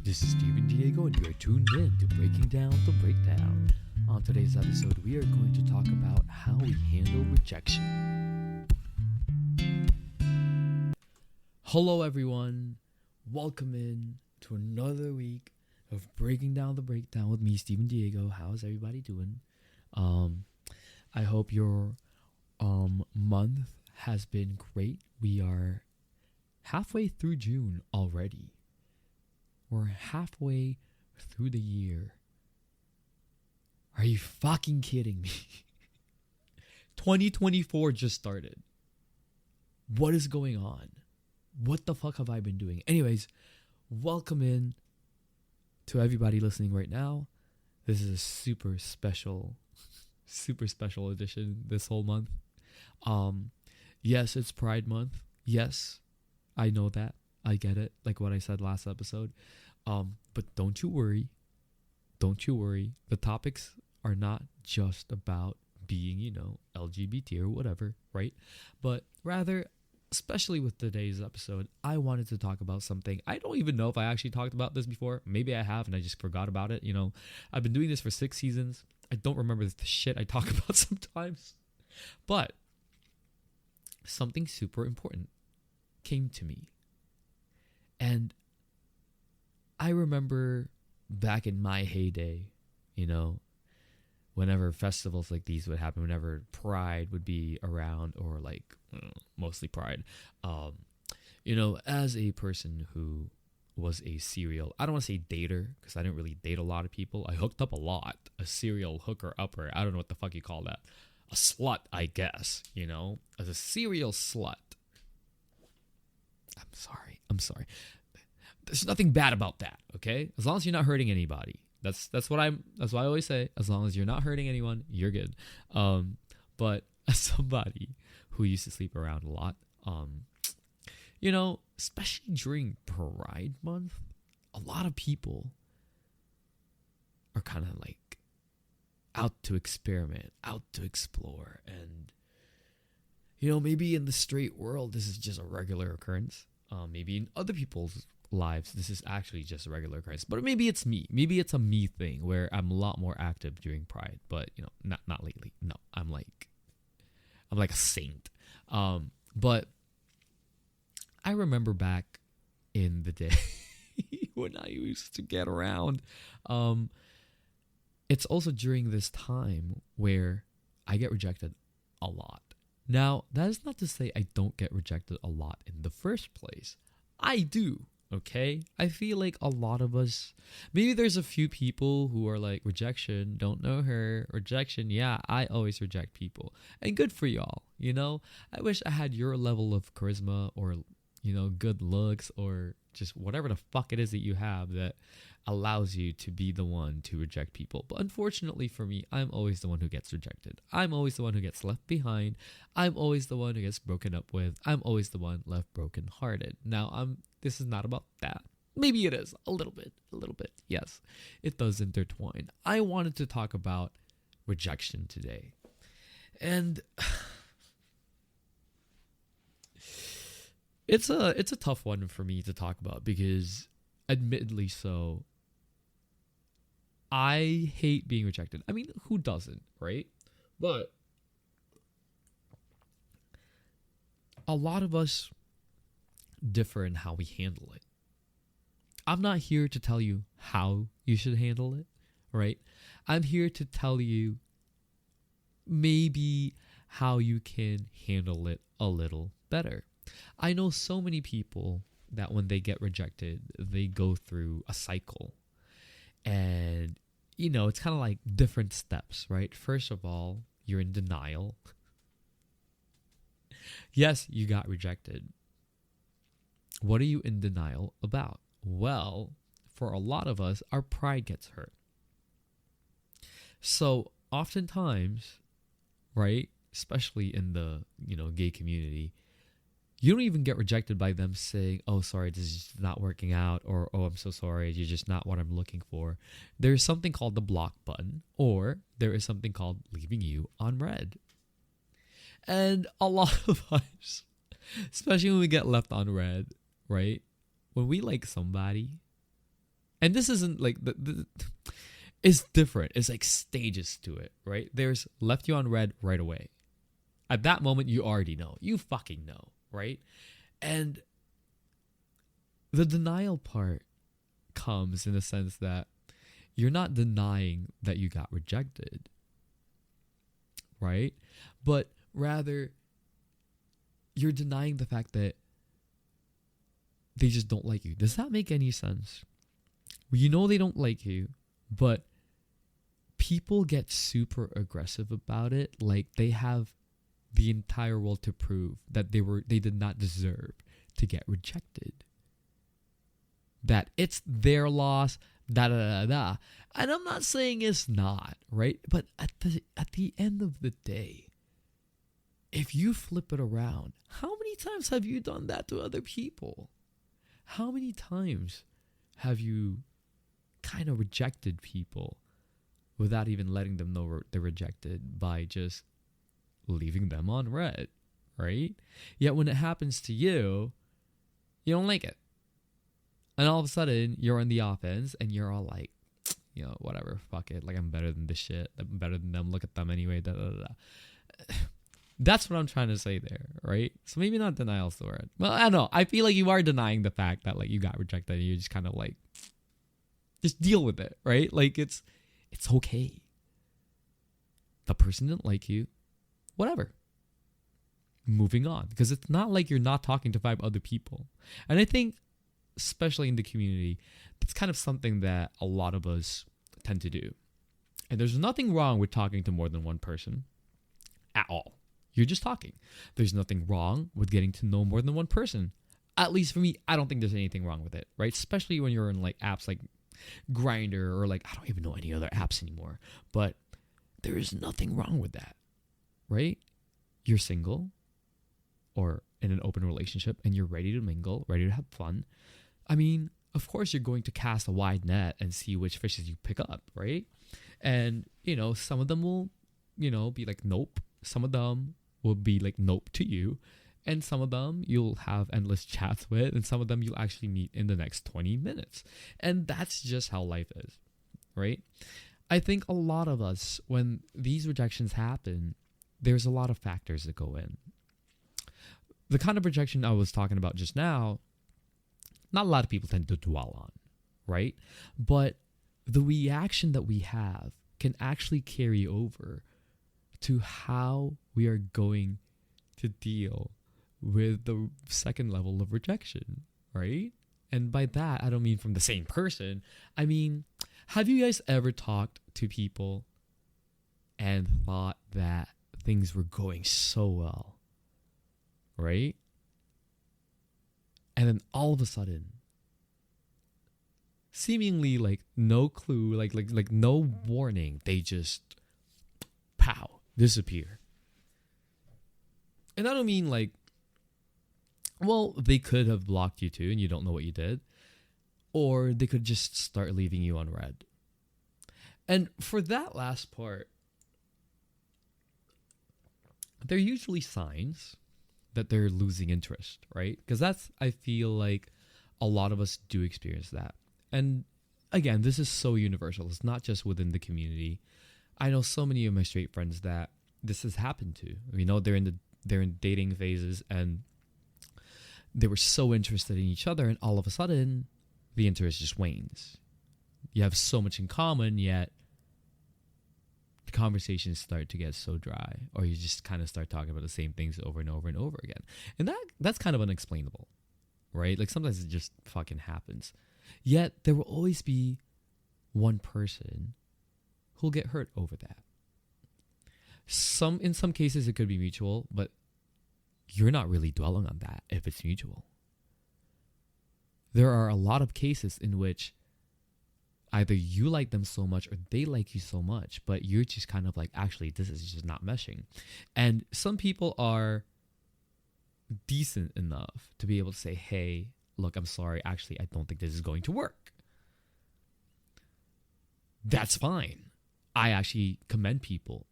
This is Steven Diego, and you are tuned in to Breaking Down the Breakdown. On today's episode, we are going to talk about how we handle rejection. Hello, everyone. Welcome in to another week of Breaking Down the Breakdown with me, Steven Diego. How's everybody doing? I hope your month has been great. We are halfway through June already. We're halfway through the year. Are you fucking kidding me? 2024 just started. What is going on? What the fuck have I been doing? Anyways, welcome in to everybody listening right now. This is a super special edition this whole month. Yes, it's Pride Month. Yes, I know that. I get it, like what I said last episode. But don't you worry. Don't you worry. The topics are not just about being, LGBT or whatever, right? But rather, especially with today's episode, I wanted to talk about something. I don't even know if I actually talked about this before. Maybe I have and I just forgot about it. I've been doing this for 6 seasons. I don't remember the shit I talk about sometimes. But something super important came to me. And I remember back in my heyday, whenever festivals like these would happen, whenever Pride would be around, or mostly Pride, as a person who was a serial, I don't want to say dater, because I didn't really date a lot of people. I hooked up a lot, a serial hooker-upper. I don't know what the fuck you call that. A slut, I guess, as a serial slut. I'm sorry. There's nothing bad about that, okay? As long as you're not hurting anybody. That's what I always say. As long as you're not hurting anyone, you're good. But as somebody who used to sleep around a lot, especially during Pride Month, a lot of people are kind of out to experiment, out to explore, and maybe in the straight world this is just a regular occurrence. Maybe in other people's lives this is actually just a regular occurrence. But maybe it's me. Maybe it's a me thing where I'm a lot more active during Pride. But not lately. No, I'm like a saint. But I remember back in the day when I used to get around. It's also during this time where I get rejected a lot. Now, that is not to say I don't get rejected a lot in the first place. I do, okay? I feel like a lot of us, maybe there's a few people who are like, rejection, don't know her. Rejection, yeah, I always reject people. And good for y'all, I wish I had your level of charisma or, good looks or just whatever the fuck it is that you have that allows you to be the one to reject people. But unfortunately for me, I'm always the one who gets rejected. I'm always the one who gets left behind. I'm always the one who gets broken up with. I'm always the one left brokenhearted. Now, this is not about that. Maybe it is a little bit. Yes, it does intertwine. I wanted to talk about rejection today. And it's a tough one for me to talk about because admittedly so, I hate being rejected. I mean, who doesn't, right? But a lot of us differ in how we handle it. I'm not here to tell you how you should handle it, right? I'm here to tell you maybe how you can handle it a little better. I know so many people that when they get rejected, they go through a cycle. And, it's kind of like different steps, right? First of all, you're in denial. Yes, you got rejected. What are you in denial about? Well, for a lot of us, our pride gets hurt. So oftentimes, right, especially in the, gay community, you don't even get rejected by them saying, oh, sorry, this is not working out, or, oh, I'm so sorry, you're just not what I'm looking for. There's something called the block button, or there is something called leaving you on red. And a lot of us, especially when we get left on red, right? When we like somebody, And this isn't like it's different. It's like stages to it, right? There's left you on red right away. At that moment, you already know. You fucking know, right? And the denial part comes in the sense that you're not denying that you got rejected, right? But rather, you're denying the fact that they just don't like you. Does that make any sense? You know they don't like you, but people get super aggressive about it, like they have the entire world to prove that they did not deserve to get rejected. That it's their loss, da da da da. And I'm not saying it's not, right? But at the end of the day, if you flip it around, how many times have you done that to other people? How many times have you kind of rejected people without even letting them know they're rejected by just leaving them on red, right? Yet when it happens to you, you don't like it. And all of a sudden, you're on the offense and you're all like, you know, whatever, fuck it. Like, I'm better than this shit. I'm better than them. Look at them anyway. Da, da, da, da. That's what I'm trying to say there, right? So maybe not denial's the word. Well, I don't know. I feel like you are denying the fact that, like, you got rejected and you're just kind of like, just deal with it, right? Like, it's okay. The person didn't like you. Whatever. Moving on. Because it's not like you're not talking to 5 other people. And I think, especially in the community, it's kind of something that a lot of us tend to do. And there's nothing wrong with talking to more than one person at all. You're just talking. There's nothing wrong with getting to know more than one person. At least for me, I don't think there's anything wrong with it, right? Especially when you're in like apps like Grindr or like, I don't even know any other apps anymore. But there is nothing wrong with that, right? You're single or in an open relationship and you're ready to mingle, ready to have fun. I mean, of course you're going to cast a wide net and see which fishes you pick up, right? And, you know, some of them will, you know, be like, nope. Some of them will be like, nope to you. And some of them you'll have endless chats with. And some of them you'll actually meet in the next 20 minutes. And that's just how life is, right? I think a lot of us, when these rejections happen, there's a lot of factors that go in. The kind of rejection I was talking about just now, not a lot of people tend to dwell on, right? But the reaction that we have can actually carry over to how we are going to deal with the second level of rejection, right? And by that, I don't mean from the same person. I mean, have you guys ever talked to people and thought that things were going so well, right? And then all of a sudden, seemingly like no clue, like no warning, they just pow, disappear. And I don't mean like, well, they could have blocked you too and you don't know what you did. Or they could just start leaving you on red. And for that last part, they're usually signs that they're losing interest, right? Because that's, I feel like a lot of us do experience that. And again, this is so universal. It's not just within the community. I know so many of my straight friends that this has happened to. You know, they're in dating phases and they were so interested in each other, and all of a sudden, the interest just wanes. You have so much in common, yet the conversations start to get so dry, or you just kind of start talking about the same things over and over and over again. And that's kind of unexplainable, right? Like sometimes it just fucking happens. Yet there will always be one person who'll get hurt over that. In some cases it could be mutual, but you're not really dwelling on that if it's mutual. There are a lot of cases in which either you like them so much or they like you so much, but you're just kind of like, actually, this is just not meshing. And some people are decent enough to be able to say, hey, look, I'm sorry. Actually, I don't think this is going to work. That's fine. I actually commend people,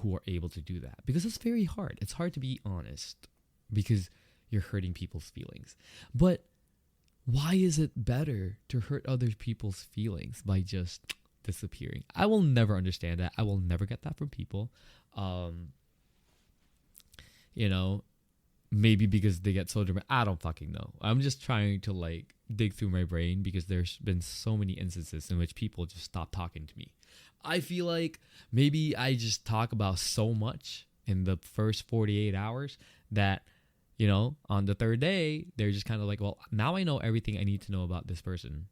who are able to do that, because it's very hard. It's hard to be honest because you're hurting people's feelings. But Why is it better to hurt other people's feelings by just disappearing? I will never understand that. I will never get that from people. You know, maybe because they get so dramatic. I don't fucking know. I'm just trying to like dig through my brain because there's been so many instances in which people just stop talking to me. I feel like maybe I just talk about so much in the first 48 hours that, you know, on the third day, they're just kind of like, well, now I know everything I need to know about this person.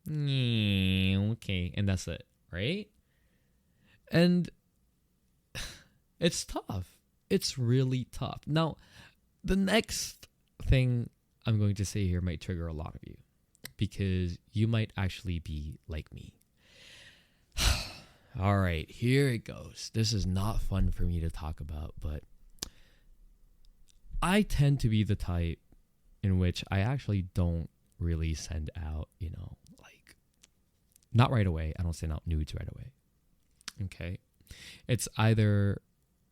Okay. And that's it, right? And it's tough. It's really tough. Now, the next thing I'm going to say here might trigger a lot of you because you might actually be like me. All right, here it goes. This is not fun for me to talk about, but I tend to be the type in which I actually don't really send out, you know, like, not right away. I don't send out nudes right away. Okay. It's either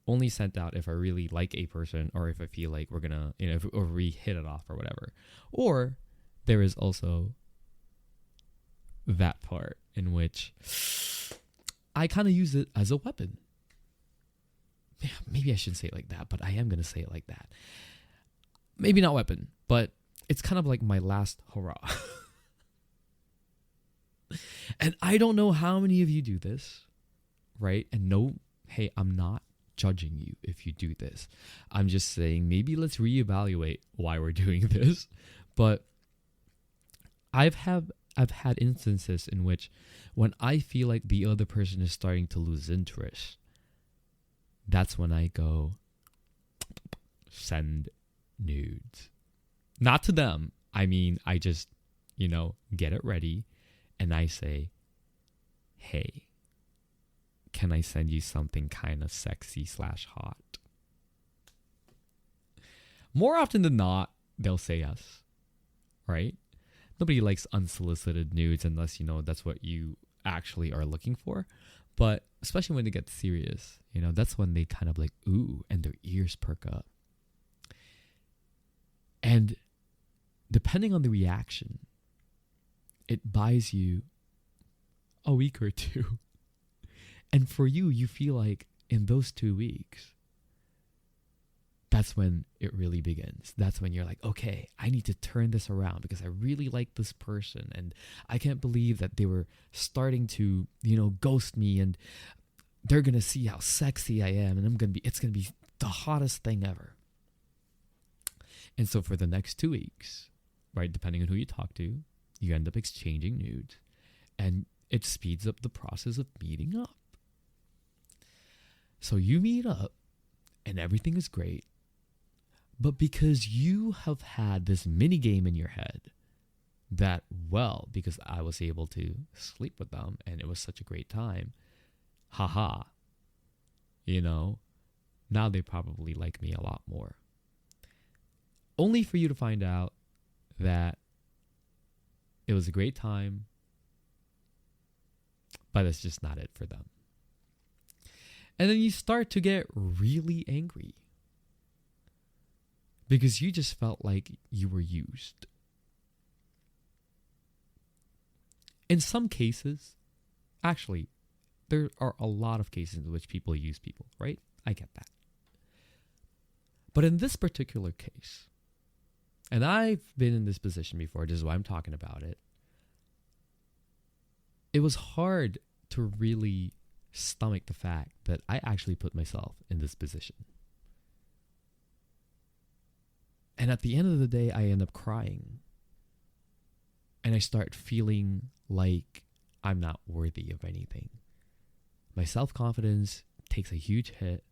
only sent out if I really like a person or if I feel like we're gonna, you know, or we hit it off or whatever. Or there is also that part in which I kind of use it as a weapon. Yeah, maybe I shouldn't say it like that, but I am going to say it like that. Maybe not weapon, but it's kind of like my last hurrah. And I don't know how many of you do this, right? And no, hey, I'm not judging you if you do this. I'm just saying maybe let's reevaluate why we're doing this. But I've had instances in which when I feel like the other person is starting to lose interest, that's when I go send nudes. Not to them. I mean, I just, you know, get it ready and I say, hey, can I send you something kind of sexy / hot? More often than not, they'll say yes, right? Nobody likes unsolicited nudes unless, you know, that's what you actually are looking for. But especially when they get serious, you know, that's when they kind of like, ooh, and their ears perk up. And depending on the reaction, it buys you a week or two. And for you, you feel like in those 2 weeks, that's when it really begins. That's when you're like, okay, I need to turn this around because I really like this person. And I can't believe that they were starting to, you know, ghost me and they're going to see how sexy I am. And it's going to be the hottest thing ever. And so for the next 2 weeks, right, depending on who you talk to, you end up exchanging nudes and it speeds up the process of meeting up. So you meet up and everything is great. But because you have had this mini game in your head that, well, because I was able to sleep with them and it was such a great time, haha, you know, now they probably like me a lot more. Only for you to find out that it was a great time, but it's just not it for them. And then you start to get really angry because you just felt like you were used. In some cases, actually, there are a lot of cases in which people use people, right? I get that. But in this particular case, and I've been in this position before, this is why I'm talking about it, it was hard to really stomach the fact that I actually put myself in this position. And at the end of the day, I end up crying. And I start feeling like I'm not worthy of anything. My self-confidence takes a huge hit.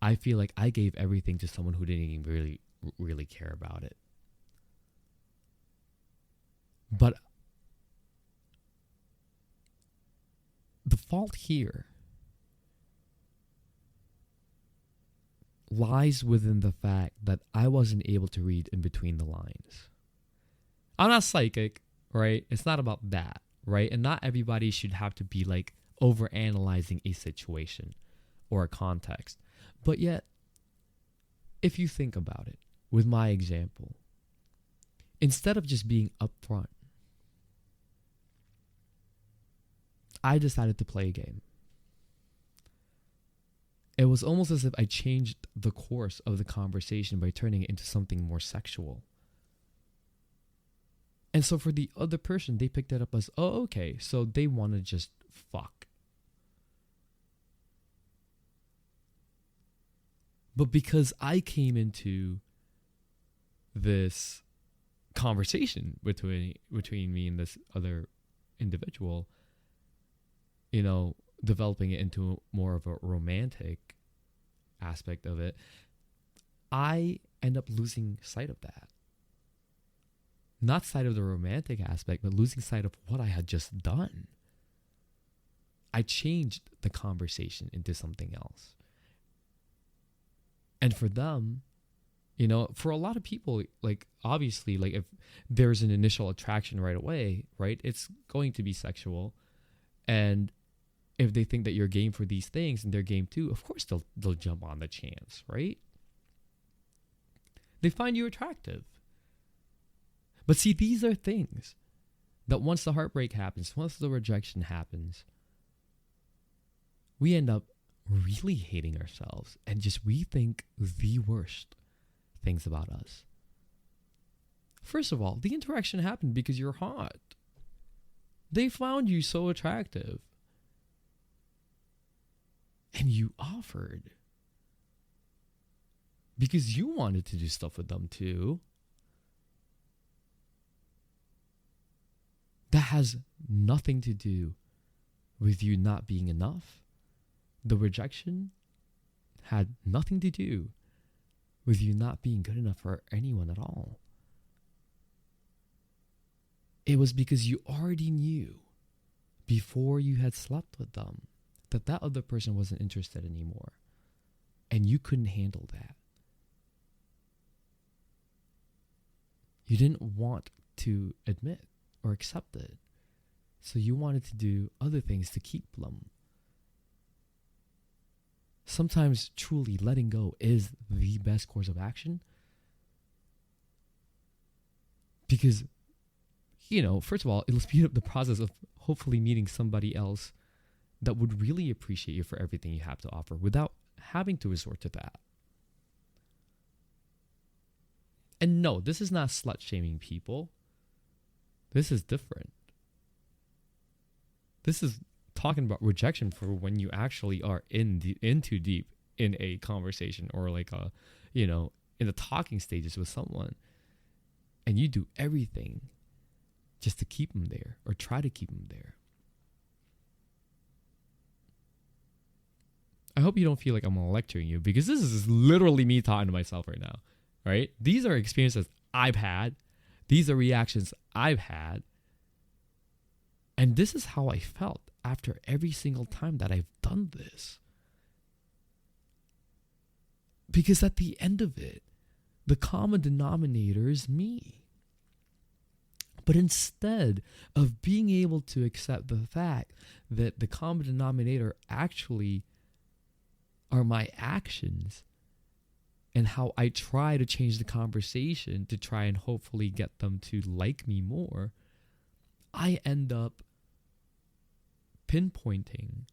I feel like I gave everything to someone who didn't even really care about it. But the fault here lies within the fact that I wasn't able to read in between the lines. I'm not psychic, right? It's not about that, right? And not everybody should have to be like overanalyzing a situation or a context. But yet, if you think about it, with my example, instead of just being upfront, I decided to play a game. It was almost as if I changed the course of the conversation by turning it into something more sexual. And so for the other person, they picked it up as, oh, okay, so they want to just fuck. But because I came into this conversation between me and this other individual, developing it into more of a romantic aspect of it, I end up losing sight of that. Not sight of the romantic aspect, but losing sight of what I had just done. I changed the conversation into something else. And for them, for a lot of people, obviously, if there's an initial attraction right away, right, it's going to be sexual. And if they think that you're game for these things and they're game too, of course they'll jump on the chance, right? They find you attractive. But see, these are things that once the heartbreak happens, once the rejection happens, we end up really hating ourselves and we think the worst things about us. First of all, the interaction happened because you're hot. They found you so attractive. And you offered. Because you wanted to do stuff with them too. That has nothing to do with you not being enough. The rejection had nothing to do with you not being good enough for anyone at all. It was because you already knew before you had slept with them that other person wasn't interested anymore. And you couldn't handle that. You didn't want to admit or accept it. So you wanted to do other things to keep them. Sometimes truly letting go is the best course of action. Because, first of all, it'll speed up the process of hopefully meeting somebody else that would really appreciate you for everything you have to offer without having to resort to that. And no, this is not slut-shaming people. This is different. This is talking about rejection for when you actually are in too deep in a conversation or in the talking stages with someone. And you do everything just to keep them there or try to keep them there. I hope you don't feel like I'm lecturing you because this is literally me talking to myself right now, right? These are experiences I've had. These are reactions I've had. And this is how I felt after every single time that I've done this. Because at the end of it, the common denominator is me. But instead of being able to accept the fact that the common denominator actually are my actions and how I try to change the conversation to try and hopefully get them to like me more, I end up pinpointing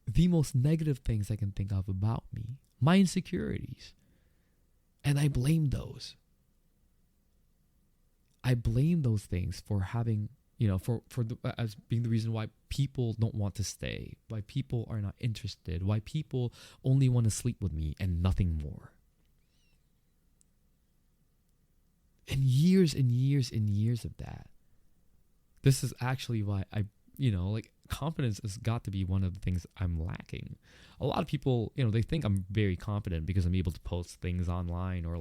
the most negative things I can think of about me, my insecurities. And I blame those. I blame those things for having, as being the reason why people don't want to stay, why people are not interested, why people only want to sleep with me and nothing more. And years and years and years of that. This is actually why confidence has got to be one of the things I'm lacking. A lot of people, they think I'm very confident because I'm able to post things online or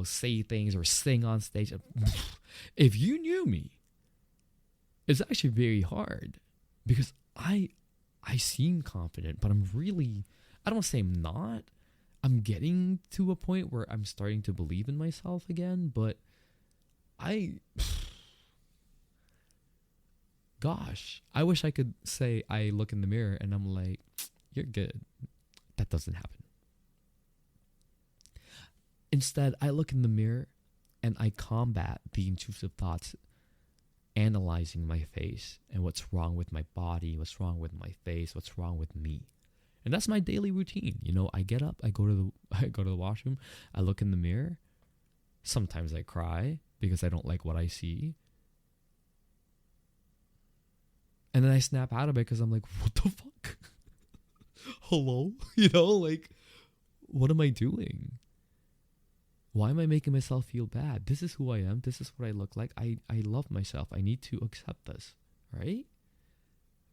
say things or sing on stage. If you knew me, it's actually very hard because I seem confident, but I'm really, I don't say I'm not. I'm getting to a point where I'm starting to believe in myself again, but gosh, I wish I could say I look in the mirror and I'm like, you're good. That doesn't happen. Instead, I look in the mirror and I combat the intrusive thoughts, analyzing my face and what's wrong with my body, what's wrong with my face, what's wrong with me. And that's my daily routine. I get up, I go to the washroom, I look in the mirror. Sometimes I cry because I don't like what I see. And then I snap out of it because I'm like, what the fuck? Hello? What am I doing? Why am I making myself feel bad? This is who I am. This is what I look like. I love myself. I need to accept this, right?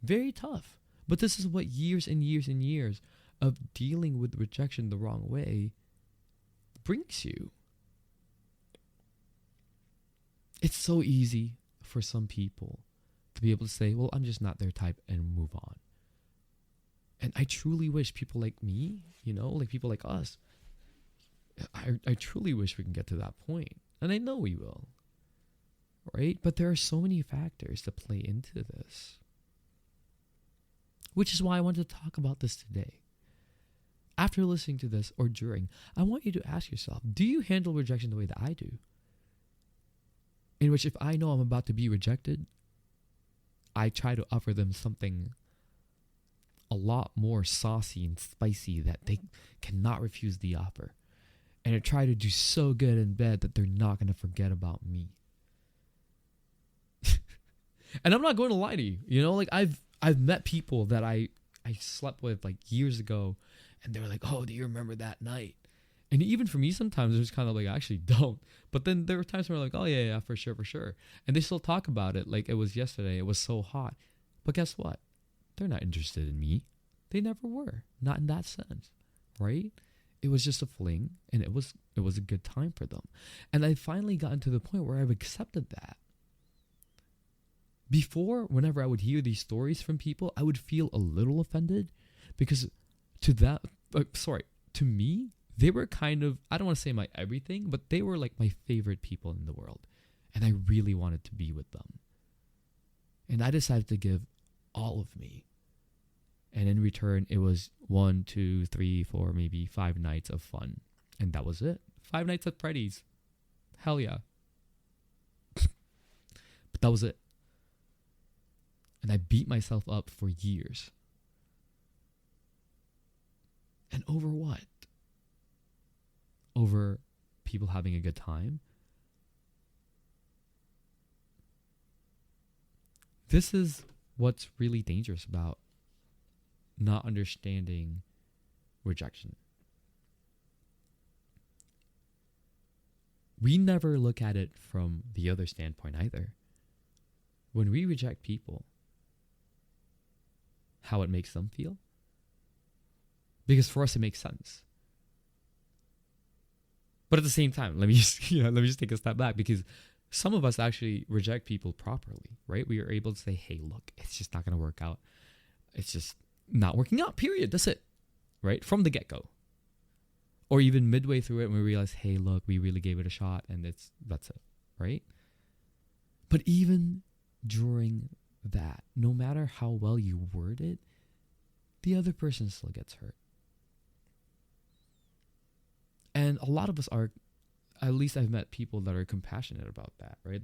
Very tough. But this is what years and years and years of dealing with rejection the wrong way brings you. It's so easy for some people to be able to say, well, I'm just not their type, and move on. And I truly wish people like me, people like us, I truly wish we can get to that point. And I know we will. Right? But there are so many factors that play into this. Which is why I wanted to talk about this today. After listening to this or during, I want you to ask yourself, do you handle rejection the way that I do? In which if I know I'm about to be rejected, I try to offer them something a lot more saucy and spicy that they cannot refuse the offer. And I try to do so good in bed that they're not going to forget about me. And I'm not going to lie to you. I've met people that I slept with years ago, and they were like, oh, do you remember that night? And even for me, sometimes it was kind of like, I actually don't. But then there were times where like, oh, yeah, for sure. And they still talk about it like it was yesterday. It was so hot. But guess what? They're not interested in me. They never were. Not in that sense, right? It was just a fling, and it was a good time for them. And I finally gotten to the point where I've accepted that. Before, whenever I would hear these stories from people, I would feel a little offended because to me, they were kind of, I don't want to say my everything, but they were like my favorite people in the world. And I really wanted to be with them. And I decided to give all of me. And in return, it was 1, 2, 3, 4, maybe 5 nights of fun. And that was it. 5 nights at Freddy's. Hell yeah. But that was it. And I beat myself up for years. And over what? Over people having a good time? This is what's really dangerous about not understanding rejection. We never look at it from the other standpoint either. When we reject people, how it makes them feel. Because for us it makes sense. But at the same time, let me just take a step back, because some of us actually reject people properly, right? We are able to say, hey, look, it's just not going to work out. It's just not working out, period. That's it, right? From the get-go. Or even midway through it, when we realize, hey, look, we really gave it a shot, and that's it, right? But even during that, no matter how well you word it, the other person still gets hurt. And a lot of us are, at least I've met people that are compassionate about that, right?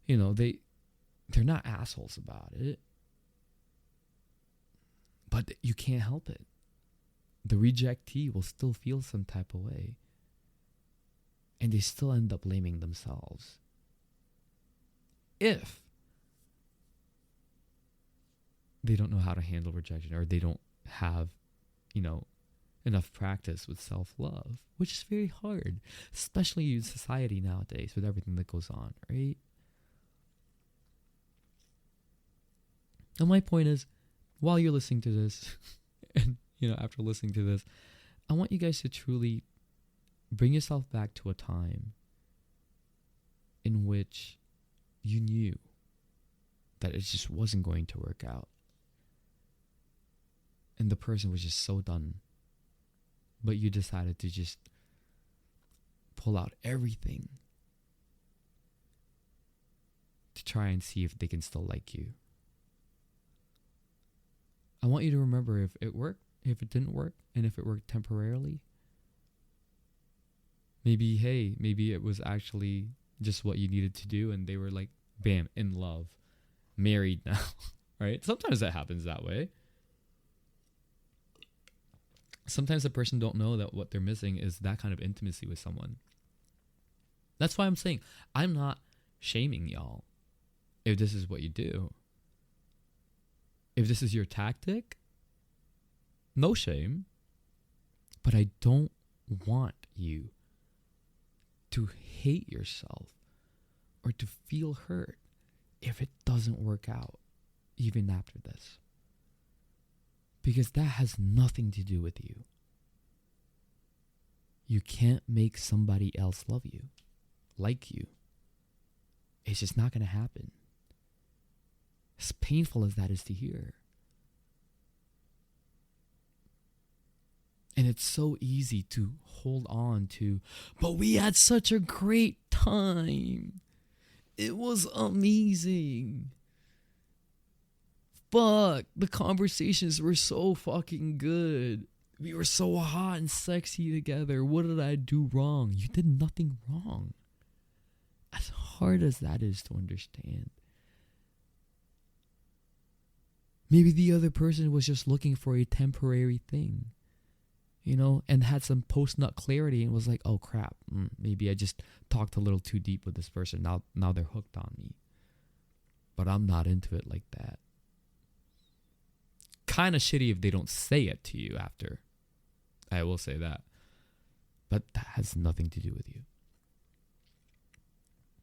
They're not assholes about it, but you can't help it. The rejectee will still feel some type of way, and they still end up blaming themselves. If they don't know how to handle rejection, or they don't have, enough practice with self-love, which is very hard, especially in society nowadays with everything that goes on, right? And my point is, while you're listening to this, and, after listening to this, I want you guys to truly bring yourself back to a time in which you knew that it just wasn't going to work out. And the person was just so done. But you decided to just pull out everything to try and see if they can still like you. I want you to remember, if it worked, if it didn't work, and if it worked temporarily, Maybe it was actually just what you needed to do, and they were like, bam, in love, married now, right? Sometimes that happens that way. Sometimes the person don't know that what they're missing is that kind of intimacy with someone. That's why I'm saying I'm not shaming y'all if this is what you do. If this is your tactic, no shame. But I don't want you to hate yourself or to feel hurt if it doesn't work out even after this. Because that has nothing to do with you. You can't make somebody else love you, like you. It's just not going to happen. As painful as that is to hear. And it's so easy to hold on to, but we had such a great time. It was amazing. Fuck, the conversations were so fucking good. We were so hot and sexy together. What did I do wrong? You did nothing wrong. As hard as that is to understand. Maybe the other person was just looking for a temporary thing, and had some post-nut clarity and was like, oh crap, maybe I just talked a little too deep with this person. Now they're hooked on me. But I'm not into it like that. Kind of shitty if they don't say it to you after. I will say that. But that has nothing to do with you.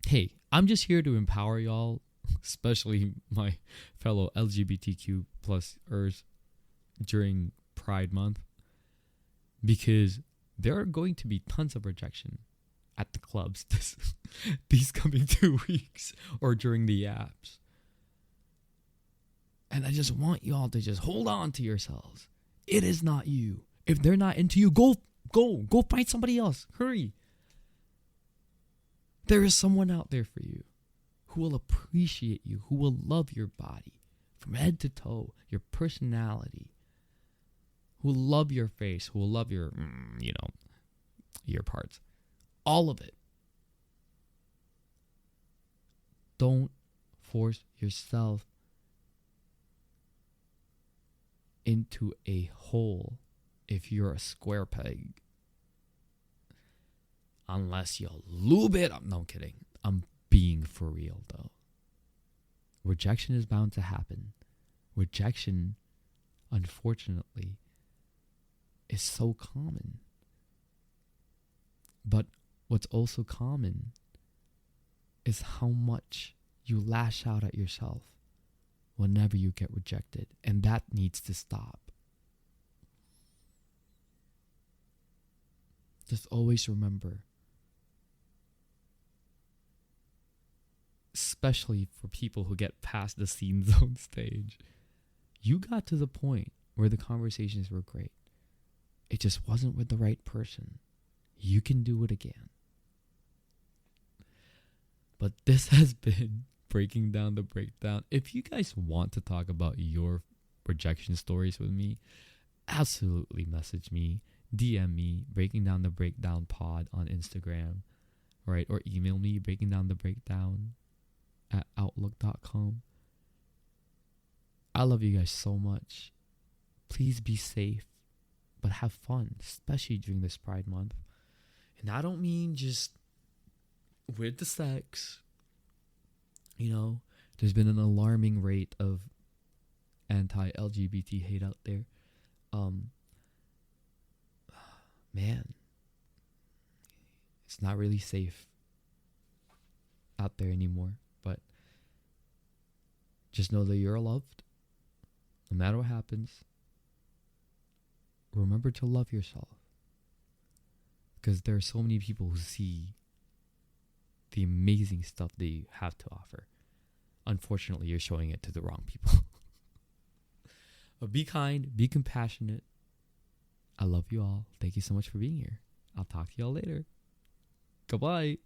Hey, I'm just here to empower y'all, especially my fellow LGBTQ plus ers during Pride Month, because there are going to be tons of rejection at the clubs these coming 2 weeks or during the apps. And I just want y'all to just hold on to yourselves. It is not you. If they're not into you, go find somebody else. Hurry. There is someone out there for you who will appreciate you, who will love your body from head to toe, your personality, who will love your face, who will love your, your parts. All of it. Don't force yourself into a hole if you're a square peg. Unless you lube it up. No, I'm kidding. I'm being for real, though. Rejection is bound to happen. Rejection, unfortunately, is so common. But what's also common is how much you lash out at yourself whenever you get rejected. And that needs to stop. Just always remember, especially for people who get past the scene zone stage, you got to the point where the conversations were great. It just wasn't with the right person. You can do it again. But this has been Breaking Down the Breakdown. If you guys want to talk about your rejection stories with me, absolutely message me, DM me, Breaking Down the Breakdown pod on Instagram, right? Or email me, breakingdownthebreakdown@outlook.com. I love you guys so much. Please be safe, but have fun, especially during this Pride Month. And I don't mean just with the sex. There's been an alarming rate of anti-LGBT hate out there. Man, it's not really safe out there anymore. But just know that you're loved. No matter what happens, remember to love yourself. Because there are so many people who see the amazing stuff that you have to offer. Unfortunately, you're showing it to the wrong people. But be kind, be compassionate. I love you all. Thank you so much for being here. I'll talk to y'all later. Goodbye.